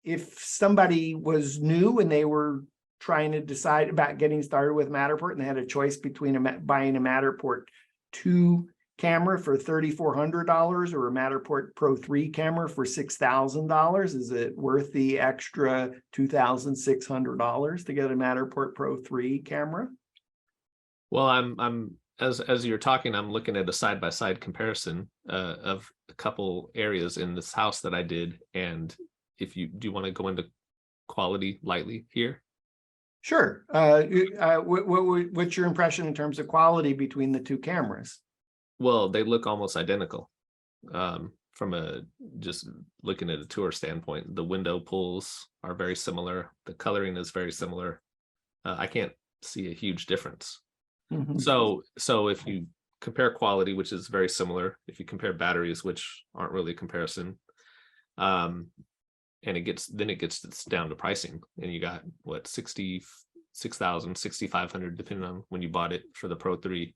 if somebody was new and they were trying to decide about getting started with Matterport and they had a choice between buying a Matterport 2 camera for $3,400 or a Matterport Pro 3 camera for $6,000, is it worth the extra $2,600 to get a Matterport Pro 3 camera? Well, I'm as you're talking, I'm looking at a side-by-side comparison of a couple areas in this house that I did. And if you do want to go into quality lightly here. Sure. What's your impression in terms of quality between the two cameras? Well, they look almost identical. From just looking at a tour standpoint, the window pulls are very similar. The coloring is very similar. I can't see a huge difference. Mm-hmm. So if you compare quality, which is very similar, if you compare batteries, which aren't really a comparison, and it gets down to pricing, and you got what, 66,000, 6,500, depending on when you bought it for the Pro 3.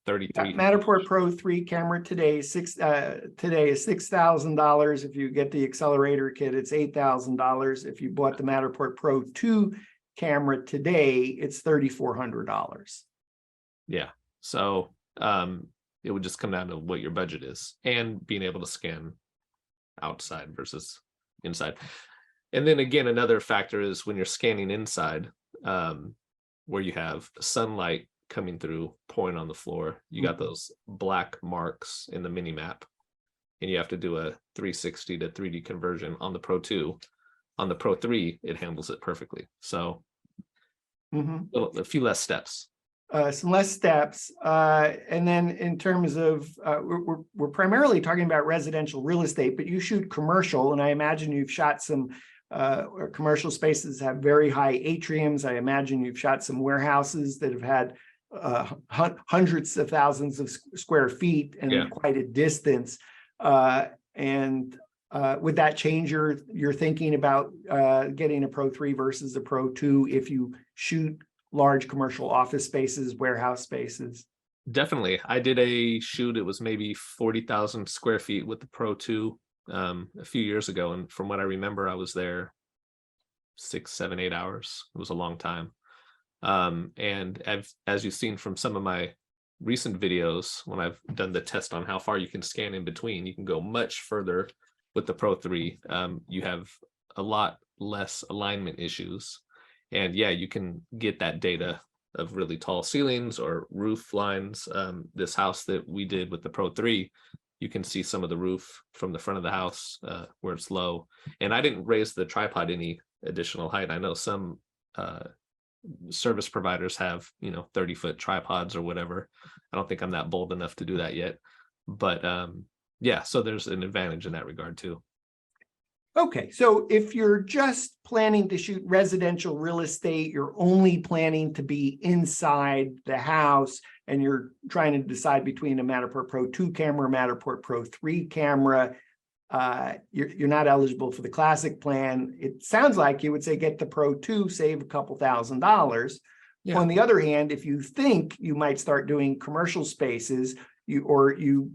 33 Matterport Pro 3 camera today is $6,000. If you get the accelerator kit, it's $8,000. If you bought the Matterport Pro 2 camera today, it's $3,400. Yeah. So it would just come down to what your budget is and being able to scan outside versus inside. And then again, another factor is when you're scanning inside, where you have sunlight coming through, pouring on the floor, you got those black marks in the mini map, and you have to do a 360 to 3D conversion on the Pro 2. On the Pro 3, it handles it perfectly. So a few less steps. Some less steps. And then in terms of, we're primarily talking about residential real estate, but you shoot commercial, and I imagine you've shot some commercial spaces that have very high atriums. I imagine you've shot some warehouses that have had hundreds of thousands of square feet and quite a distance. And would that change your thinking about getting a Pro 3 versus a Pro 2 if you shoot large commercial office spaces, warehouse spaces? Definitely. I did a shoot, it was maybe 40,000 square feet with the Pro 2 a few years ago. And from what I remember, I was there 6, 7, 8 hours. It was a long time. And as you've seen from some of my recent videos, when I've done the test on how far you can scan in between, you can go much further with the Pro 3. You have a lot less alignment issues. And yeah, you can get that data of really tall ceilings or roof lines. This house that we did with the Pro 3, you can see some of the roof from the front of the house where it's low. And I didn't raise the tripod any additional height. I know some service providers have, 30-foot tripods or whatever. I don't think I'm that bold enough to do that yet. But yeah, so there's an advantage in that regard too. Okay, so if you're just planning to shoot residential real estate, you're only planning to be inside the house, and you're trying to decide between a Matterport Pro 2 camera, Matterport Pro 3 camera, you're not eligible for the classic plan. It sounds like you would say get the Pro 2, save a couple $1,000s. Yeah. On the other hand, if you think you might start doing commercial spaces, you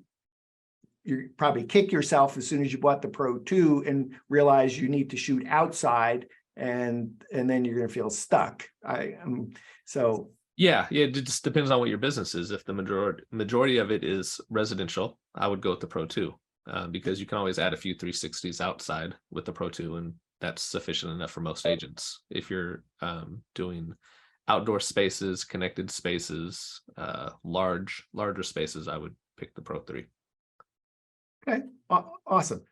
probably kick yourself as soon as you bought the Pro 2 and realize you need to shoot outside, and then you're going to feel stuck. Yeah, it just depends on what your business is. If the majority of it is residential, I would go with the Pro 2 because you can always add a few 360s outside with the Pro 2, and that's sufficient enough for most agents. If you're doing outdoor spaces, connected spaces, larger spaces, I would pick the Pro 3. Okay, awesome.